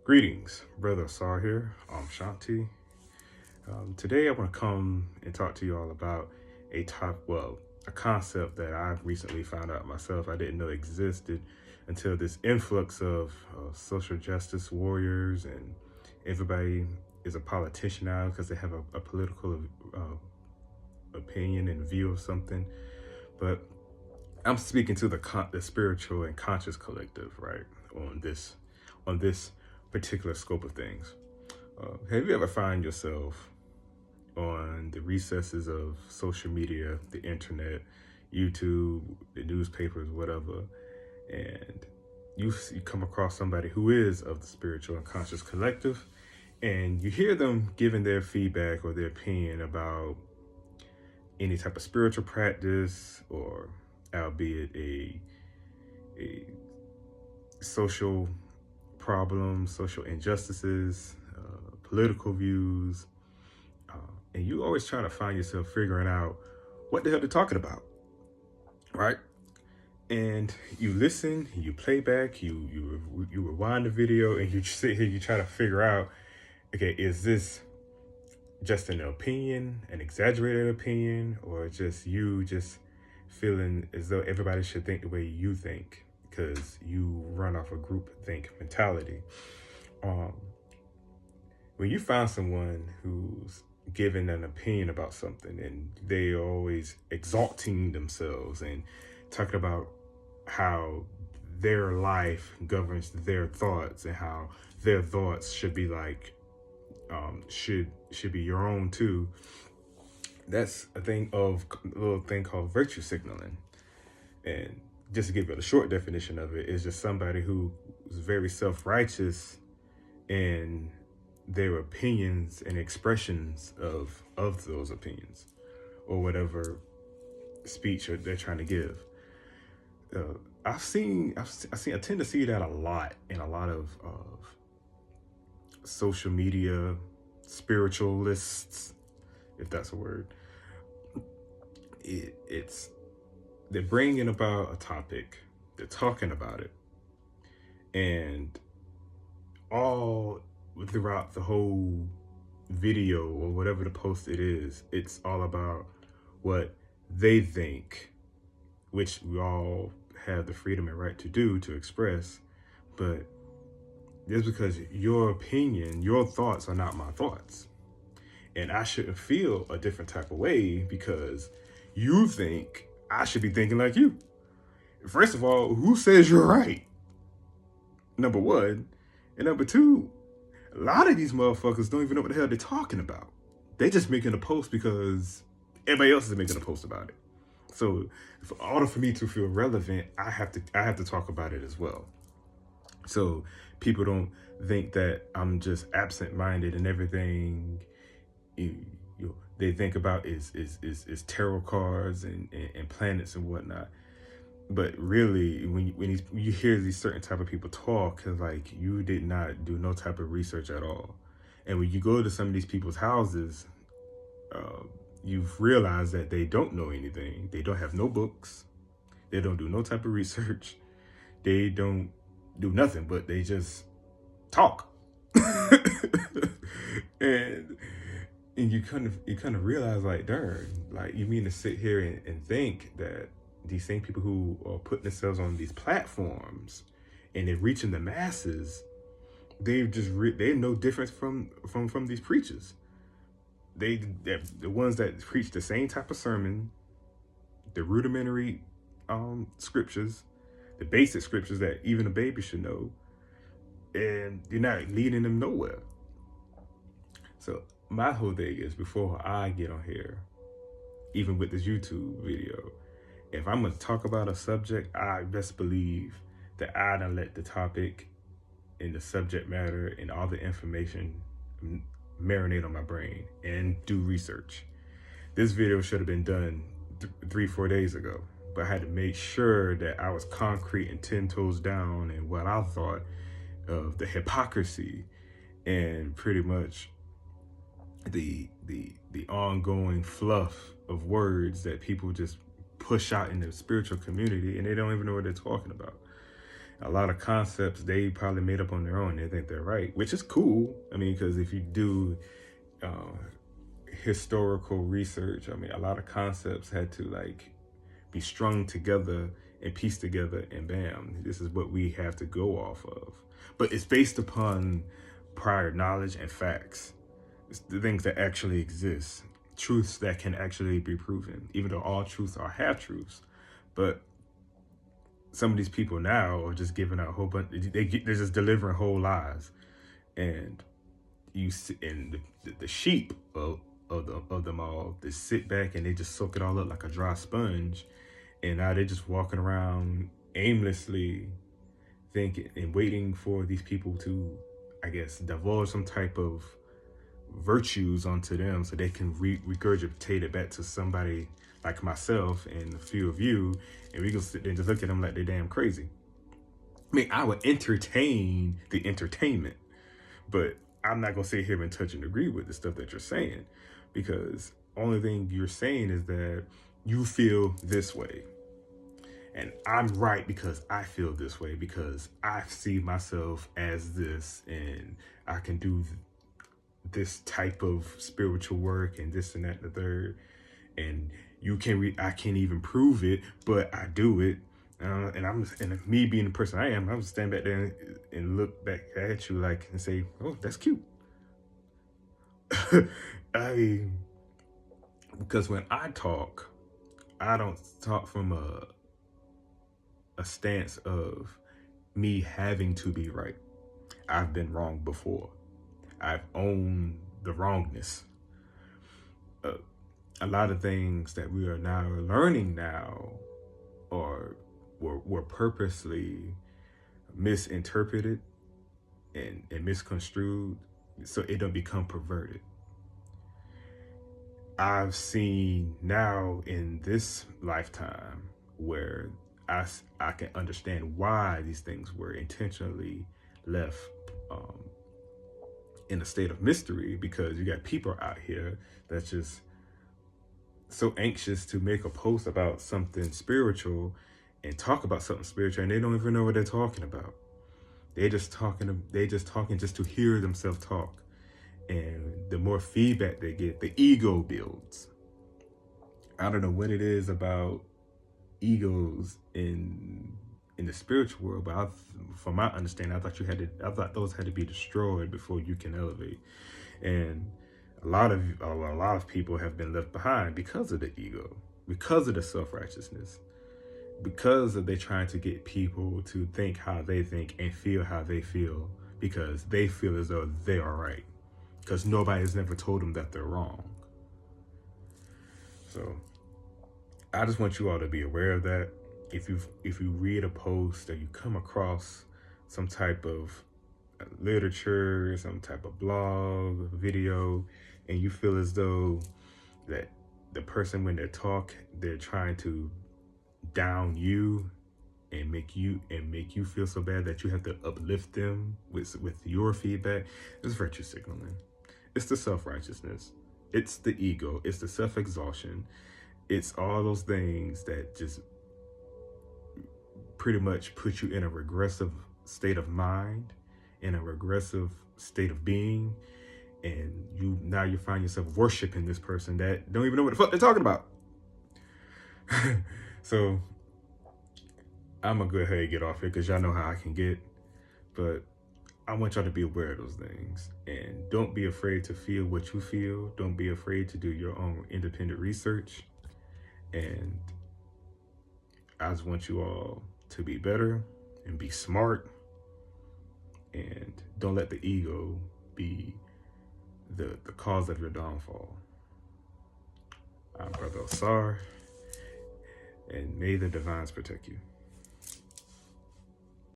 Greetings, Brother Ausar here. I'm Shanti. Today I want to come and talk to you all about a concept that I've recently found out myself. I didn't know existed until this influx of social justice warriors, and everybody is a politician now because they have a political opinion and view of something. But I'm speaking to the spiritual and conscious collective, right? On this particular scope of things. Have you ever find yourself on the recesses of social media, the internet, YouTube, the newspapers, whatever, and you come across somebody who is of the spiritual and conscious collective, and you hear them giving their feedback or their opinion about any type of spiritual practice, or albeit a social problems, social injustices, political views, and you always try to find yourself figuring out what the hell they're talking about, right? And you listen, you play back, you rewind the video, and you sit here, you try to figure out, okay, is this just an opinion, an exaggerated opinion, or just you just feeling as though everybody should think the way you think because you run off a group think mentality. When you find someone who's giving an opinion about something and they are always exalting themselves and talking about how their life governs their thoughts and how their thoughts should be like should be your own too, that's a little thing called virtue signaling. And just to give you a short definition of it, is just somebody who is very self-righteous in their opinions and expressions of those opinions or whatever speech they're trying to give. I tend to see that a lot in a lot of social media spiritualists, if that's a word. It's they're bringing about a topic, they're talking about it, and all throughout the whole video or whatever the post it is, it's all about what they think, which we all have the freedom and right to do, to express. But just because your opinion, your thoughts are not my thoughts, and I shouldn't feel a different type of way because you think I should be thinking like you. First of all, who says you're right? Number one. And number two, a lot of these motherfuckers don't even know what the hell they're talking about. They just making a post because everybody else is making a post about it. So in order for me to feel relevant, I have to talk about it as well. So people don't think that I'm just absent-minded and everything they think about is tarot cards and planets and whatnot. But really, when you hear these certain type of people talk, it's like you did not do no type of research at all. And when you go to some of these people's houses, you've realized that they don't know anything. They don't have no books. They don't do no type of research. They don't do nothing, but they just talk. and you kind of realize, like, darn, like, you mean to sit here and think that these same people who are putting themselves on these platforms and they're reaching the masses, they're no different from these preachers. They're the ones that preach the same type of sermon, the rudimentary scriptures, the basic scriptures that even a baby should know, and you're not leading them nowhere. So my whole thing is, before I get on here, even with this YouTube video, if I'm gonna talk about a subject, I best believe that I done let the topic and the subject matter and all the information marinate on my brain and do research. This video should have been done 3-4 days ago, but I had to make sure that I was concrete and 10 toes down in what I thought of the hypocrisy and pretty much the ongoing fluff of words that people just push out in the spiritual community, and they don't even know what they're talking about. A lot of concepts they probably made up on their own. They think they're right, which is cool. I mean, because if you do uh, historical research, I mean, a lot of concepts had to like be strung together and pieced together, and bam, this is what we have to go off of. But it's based upon prior knowledge and facts. It's the things that actually exist, truths that can actually be proven, even though all truths are half truths. But some of these people now are just giving out a whole bunch. They're just delivering whole lies, and the sheep of them all, they sit back and they just soak it all up like a dry sponge, and now they're just walking around aimlessly, thinking and waiting for these people to, I guess, divulge some type of virtues onto them so they can regurgitate it back to somebody like myself and a few of you, and we can sit there and just look at them like they're damn crazy. I mean, I would entertain the entertainment, but I'm not gonna sit here and touch and agree with the stuff that you're saying, because only thing you're saying is that you feel this way, and I'm right because I feel this way, because I see myself as this, and I can do this type of spiritual work and this and that and the third, and I can't even prove it, but I do it. And me being the person I am, I'm just stand back there and look back at you like and say, "Oh, that's cute." Because when I talk, I don't talk from a stance of me having to be right. I've been wrong before. I've owned the wrongness. A lot of things that we are now learning now were purposely misinterpreted and misconstrued so it don't become perverted. I've seen now in this lifetime where I can understand why these things were intentionally left in a state of mystery, because you got people out here that's just so anxious to make a post about something spiritual and talk about something spiritual, and they don't even know what they're talking about. They just talking just to hear themselves talk. And the more feedback they get, the ego builds. I don't know what it is about egos in the spiritual world, but from my understanding, I thought those had to be destroyed before you can elevate. And a lot of people have been left behind because of the ego, because of the self-righteousness, because of they trying to get people to think how they think and feel how they feel, because they feel as though they are right, because nobody has never told them that they're wrong. So I just want you all to be aware of that. If you read a post or you come across some type of literature, some type of blog, video, and you feel as though that the person, when they talk, they're trying to down you and make you feel so bad that you have to uplift them with your feedback, it's virtue signaling. It's the self-righteousness. It's the ego. It's the self-exhaustion. It's all those things that just pretty much put you in a regressive state of mind, in a regressive state of being, and you find yourself worshiping this person that don't even know what the fuck they're talking about. So I'm gonna go ahead and get off here because y'all know how I can get, but I want y'all to be aware of those things, and don't be afraid to feel what you feel. Don't be afraid to do your own independent research, and I just want you all to be better and be smart, and don't let the ego be the cause of your downfall. I'm Brother Ausar, and may the divines protect you.